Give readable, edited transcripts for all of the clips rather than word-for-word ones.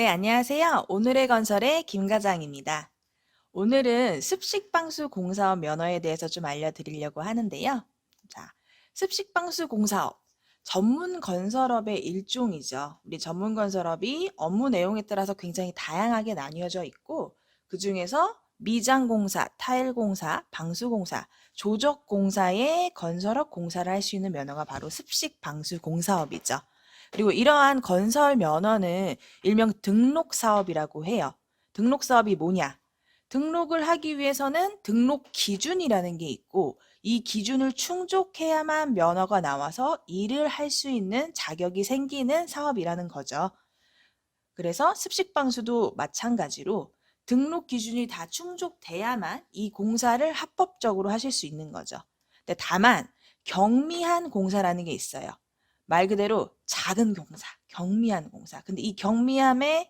네, 안녕하세요. 오늘의 건설의 김 과장입니다. 오늘은 습식방수 공사업 면허에 대해서 좀 알려드리려고 하는데요. 자, 습식방수 공사업. 전문 건설업의 일종이죠. 우리 전문 건설업이 업무 내용에 따라서 굉장히 다양하게 나뉘어져 있고, 그중에서 미장공사, 타일공사, 방수공사, 조적공사의 건설업 공사를 할 수 있는 면허가 바로 습식방수 공사업이죠. 그리고 이러한 건설 면허는 일명 등록 사업이라고 해요. 등록 사업이 뭐냐? 등록을 하기 위해서는 등록 기준이라는 게 있고 이 기준을 충족해야만 면허가 나와서 일을 할 수 있는 자격이 생기는 사업이라는 거죠. 그래서 습식방수도 마찬가지로 등록 기준이 다 충족돼야만 이 공사를 합법적으로 하실 수 있는 거죠. 근데 다만 경미한 공사라는 게 있어요. 말 그대로 작은 공사, 경미한 공사. 근데 이 경미함의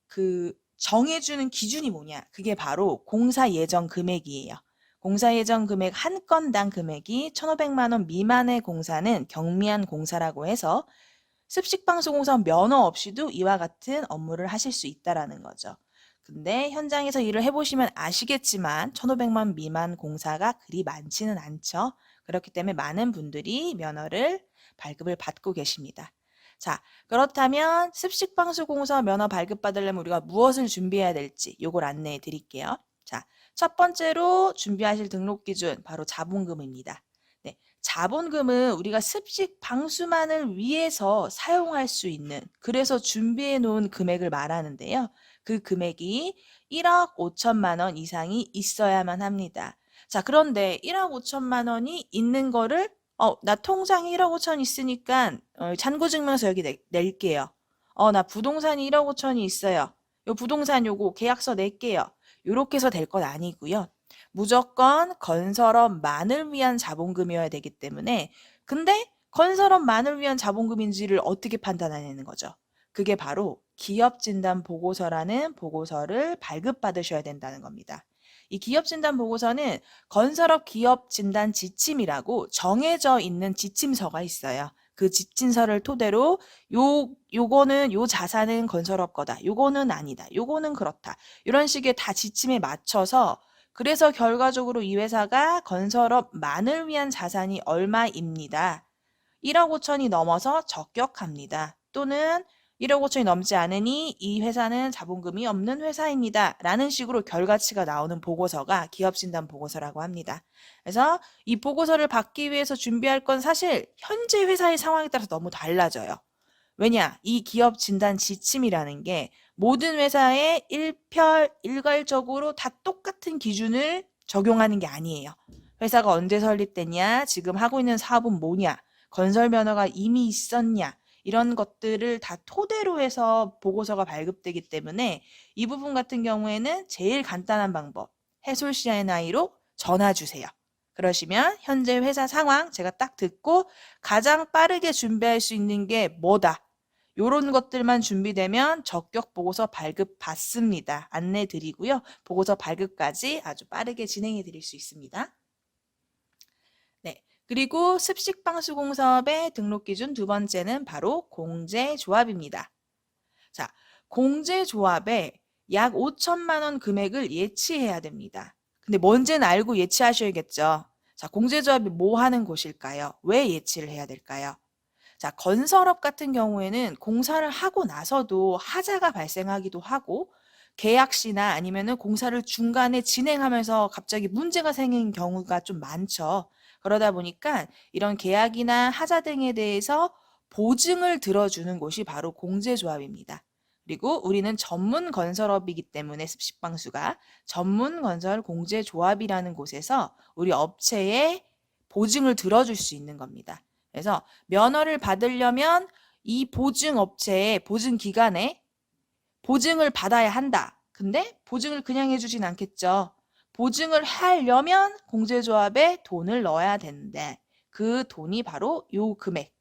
그 정해주는 기준이 뭐냐? 그게 바로 공사 예정 금액이에요. 공사 예정 금액 한 건당 금액이 1,500만 원 미만의 공사는 경미한 공사라고 해서 습식방수공사 면허 없이도 이와 같은 업무를 하실 수 있다라는 거죠. 근데 현장에서 일을 해보시면 아시겠지만 1,500만 미만 공사가 그리 많지는 않죠. 그렇기 때문에 많은 분들이 면허를 발급을 받고 계십니다. 자, 그렇다면 습식방수공사 면허 발급받으려면 우리가 무엇을 준비해야 될지 요걸 안내해 드릴게요. 자, 첫 번째로 준비하실 등록 기준 바로 자본금입니다. 네, 자본금은 우리가 습식 방수만을 위해서 사용할 수 있는 그래서 준비해 놓은 금액을 말하는데요. 그 금액이 1억 5천만 원 이상이 있어야만 합니다. 자, 그런데 1억 5천만 원이 있는 거를 나 통장에 1억 5천 있으니까 잔고증명서 여기 낼게요. 나 부동산이 1억 5천이 있어요. 요 부동산 요거 계약서 낼게요. 요렇게 해서 될 건 아니고요. 무조건 건설업만을 위한 자본금이어야 되기 때문에 근데 건설업만을 위한 자본금인지를 어떻게 판단하냐는 거죠. 그게 바로 기업진단 보고서라는 보고서를 발급받으셔야 된다는 겁니다. 이 기업진단 보고서는 건설업 기업진단 지침이라고 정해져 있는 지침서가 있어요. 그 지침서를 토대로 요거는 요 자산은 건설업 거다. 요거는 아니다. 요거는 그렇다. 이런 식의 다 지침에 맞춰서 그래서 결과적으로 이 회사가 건설업만을 위한 자산이 얼마입니다. 1억 5천이 넘어서 적격합니다. 또는 1억 5천이 넘지 않으니 이 회사는 자본금이 없는 회사입니다. 라는 식으로 결과치가 나오는 보고서가 기업진단 보고서라고 합니다. 그래서 이 보고서를 받기 위해서 준비할 건 사실 현재 회사의 상황에 따라서 너무 달라져요. 왜냐? 이 기업 진단 지침이라는 게 모든 회사에 일괄적으로 다 똑같은 기준을 적용하는 게 아니에요. 회사가 언제 설립됐냐? 지금 하고 있는 사업은 뭐냐? 건설 면허가 이미 있었냐? 이런 것들을 다 토대로 해서 보고서가 발급되기 때문에 이 부분 같은 경우에는 제일 간단한 방법, 해솔 CNI로 전화 주세요. 그러시면 현재 회사 상황 제가 딱 듣고 가장 빠르게 준비할 수 있는 게 뭐다? 요런 것들만 준비되면 적격 보고서 발급 받습니다. 안내 드리고요. 보고서 발급까지 아주 빠르게 진행해 드릴 수 있습니다. 네. 그리고 습식방수공사업의 등록 기준 두 번째는 바로 공제조합입니다. 자, 공제조합에 약 5천만 원 금액을 예치해야 됩니다. 근데 뭔지는 알고 예치하셔야겠죠. 자, 공제조합이 뭐 하는 곳일까요? 왜 예치를 해야 될까요? 자, 건설업 같은 경우에는 공사를 하고 나서도 하자가 발생하기도 하고 계약 시나 아니면은 공사를 중간에 진행하면서 갑자기 문제가 생긴 경우가 좀 많죠. 그러다 보니까 이런 계약이나 하자 등에 대해서 보증을 들어주는 곳이 바로 공제조합입니다. 그리고 우리는 전문 건설업이기 때문에 습식방수가 전문 건설 공제조합이라는 곳에서 우리 업체에 보증을 들어줄 수 있는 겁니다. 그래서 면허를 받으려면 이 보증 업체의 보증 기관에 보증을 받아야 한다. 근데 보증을 그냥 해주진 않겠죠. 보증을 하려면 공제조합에 돈을 넣어야 되는데 그 돈이 바로 요 금액.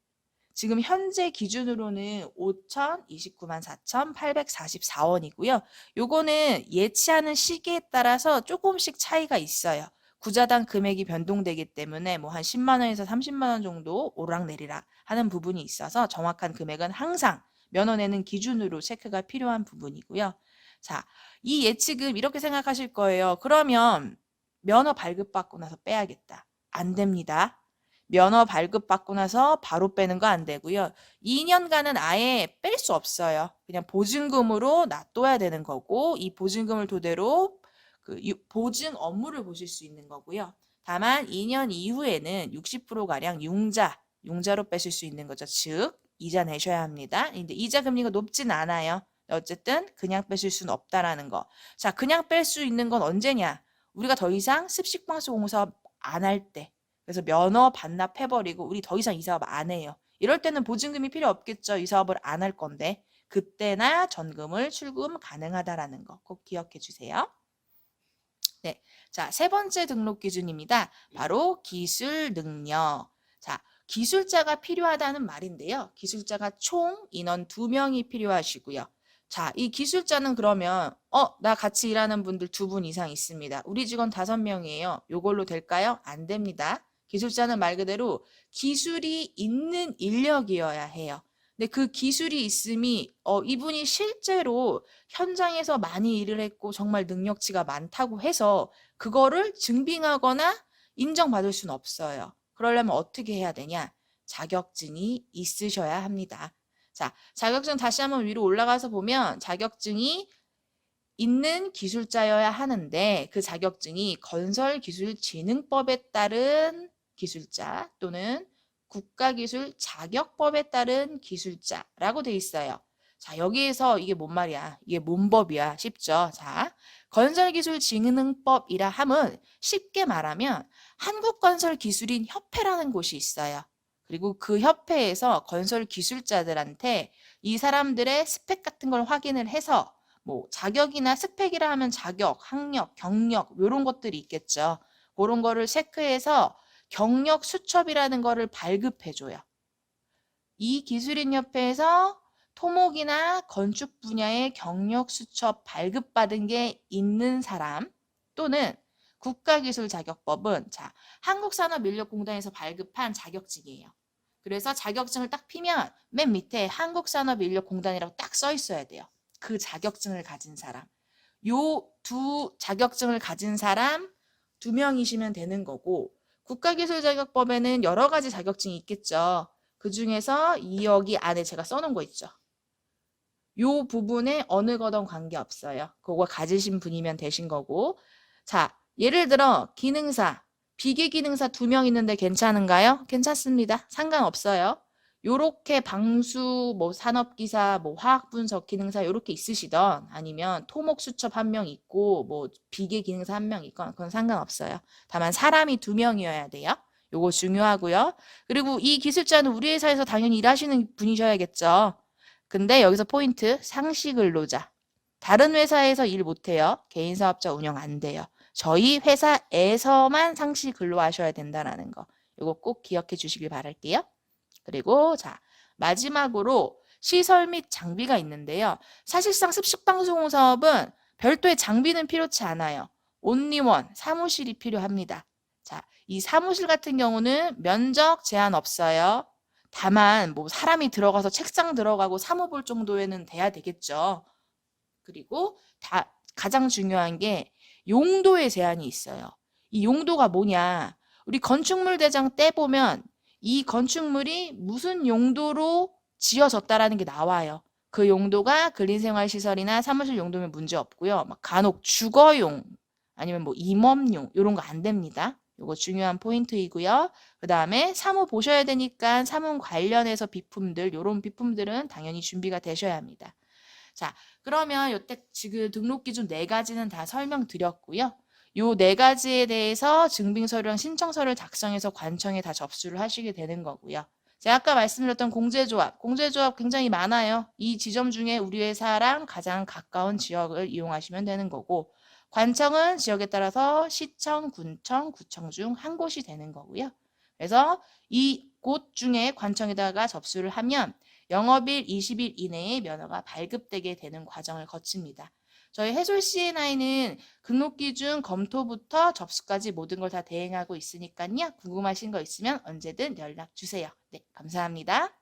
지금 현재 기준으로는 5,029만 4,844원이고요. 요거는 예치하는 시기에 따라서 조금씩 차이가 있어요. 구자당 금액이 변동되기 때문에 뭐 한 10만 원에서 30만 원 정도 오락내리락 하는 부분이 있어서 정확한 금액은 항상 면허 내는 기준으로 체크가 필요한 부분이고요. 자, 이 예치금 이렇게 생각하실 거예요. 그러면 면허 발급받고 나서 빼야겠다. 안 됩니다. 면허 발급받고 나서 바로 빼는 거 안 되고요. 2년간은 아예 뺄 수 없어요. 그냥 보증금으로 놔둬야 되는 거고 이 보증금을 토대로 그 보증 업무를 보실 수 있는 거고요. 다만 2년 이후에는 60%가량 융자로 빼실 수 있는 거죠. 즉 이자 내셔야 합니다. 근데 이자 금리가 높진 않아요. 어쨌든 그냥 빼실 수는 없다라는 거. 자, 그냥 뺄 수 있는 건 언제냐? 우리가 더 이상 습식방수 공사업 안 할 때. 그래서 면허 반납해버리고 우리 더 이상 이 사업 안 해요. 이럴 때는 보증금이 필요 없겠죠. 이 사업을 안 할 건데. 그때나 전금을 출금 가능하다라는 거 꼭 기억해 주세요. 네. 자, 세 번째 등록 기준입니다. 바로 기술 능력. 자, 기술자가 필요하다는 말인데요. 기술자가 총 인원 2명이 필요하시고요. 자, 이 기술자는 그러면 나 같이 일하는 분들 2분 이상 있습니다. 우리 직원 5명이에요. 요걸로 될까요? 안 됩니다. 기술자는 말 그대로 기술이 있는 인력이어야 해요. 근데 그 기술이 있음이 이분이 실제로 현장에서 많이 일을 했고 정말 능력치가 많다고 해서 그거를 증빙하거나 인정받을 수는 없어요. 그러려면 어떻게 해야 되냐? 자격증이 있으셔야 합니다. 자, 자격증 다시 한번 위로 올라가서 보면 자격증이 있는 기술자여야 하는데 그 자격증이 건설기술진흥법에 따른 기술자 또는 국가기술자격법에 따른 기술자라고 돼 있어요. 자, 여기에서 이게 뭔 말이야? 이게 뭔 법이야? 쉽죠? 자, 건설기술진흥법이라 함은 쉽게 말하면 한국건설기술인협회라는 곳이 있어요. 그리고 그 협회에서 건설기술자들한테 이 사람들의 스펙 같은 걸 확인을 해서 뭐 자격이나 스펙이라 하면 자격, 학력, 경력 이런 것들이 있겠죠. 그런 거를 체크해서 경력 수첩이라는 거를 발급해줘요. 이 기술인협회에서 토목이나 건축 분야의 경력 수첩 발급받은 게 있는 사람 또는 국가기술자격법은 자, 한국산업인력공단에서 발급한 자격증이에요. 그래서 자격증을 딱 피면 맨 밑에 한국산업인력공단이라고 딱 써 있어야 돼요. 그 자격증을 가진 사람. 요 두 자격증을 가진 사람 2명이시면 되는 거고 국가기술자격법에는 여러 가지 자격증이 있겠죠. 그 중에서 여기 안에 제가 써놓은 거 있죠. 요 부분에 어느 거든 관계없어요. 그거 가지신 분이면 되신 거고. 자, 예를 들어 기능사, 비계기능사 2명 있는데 괜찮은가요? 괜찮습니다. 상관없어요. 요렇게 방수, 뭐 산업기사, 뭐 화학분석 기능사 요렇게 있으시던 아니면 토목수첩 1명 있고 뭐 비계기능사 1명 있건 그건 상관없어요. 다만 사람이 2명이어야 돼요. 요거 중요하고요. 그리고 이 기술자는 우리 회사에서 당연히 일하시는 분이셔야겠죠. 근데 여기서 포인트, 상시 근로자. 다른 회사에서 일 못해요. 개인 사업자 운영 안 돼요. 저희 회사에서만 상시 근로하셔야 된다는 거. 이거 꼭 기억해 주시길 바랄게요. 그리고 자, 마지막으로 시설 및 장비가 있는데요. 사실상 습식방수공 사업은 별도의 장비는 필요치 않아요. 온리원, 사무실이 필요합니다. 자, 이 사무실 같은 경우는 면적 제한 없어요. 다만 뭐 사람이 들어가서 책상 들어가고 사무 볼 정도에는 돼야 되겠죠. 그리고 가장 중요한 게 용도의 제한이 있어요. 이 용도가 뭐냐? 우리 건축물 대장 떼 보면 이 건축물이 무슨 용도로 지어졌다라는 게 나와요. 그 용도가 근린생활시설이나 사무실 용도면 문제 없고요. 막 간혹 주거용 아니면 뭐 임업용 이런 거 안 됩니다. 이거 중요한 포인트이고요. 그 다음에 사무 보셔야 되니까 사무 관련해서 비품들 이런 비품들은 당연히 준비가 되셔야 합니다. 자, 그러면 요때 지금 등록 기준 4가지는 다 설명드렸고요. 요 4가지에 대해서 증빙서류랑 신청서를 작성해서 관청에 다 접수를 하시게 되는 거고요. 제가 아까 말씀드렸던 공제조합 굉장히 많아요. 이 지점 중에 우리 회사랑 가장 가까운 지역을 이용하시면 되는 거고 관청은 지역에 따라서 시청, 군청, 구청 중 한 곳이 되는 거고요. 그래서 이 곳 중에 관청에다가 접수를 하면 영업일 20일 이내에 면허가 발급되게 되는 과정을 거칩니다. 저희 해솔 C&I는 등록기준 검토부터 접수까지 모든 걸 다 대행하고 있으니까요. 궁금하신 거 있으면 언제든 연락 주세요. 네, 감사합니다.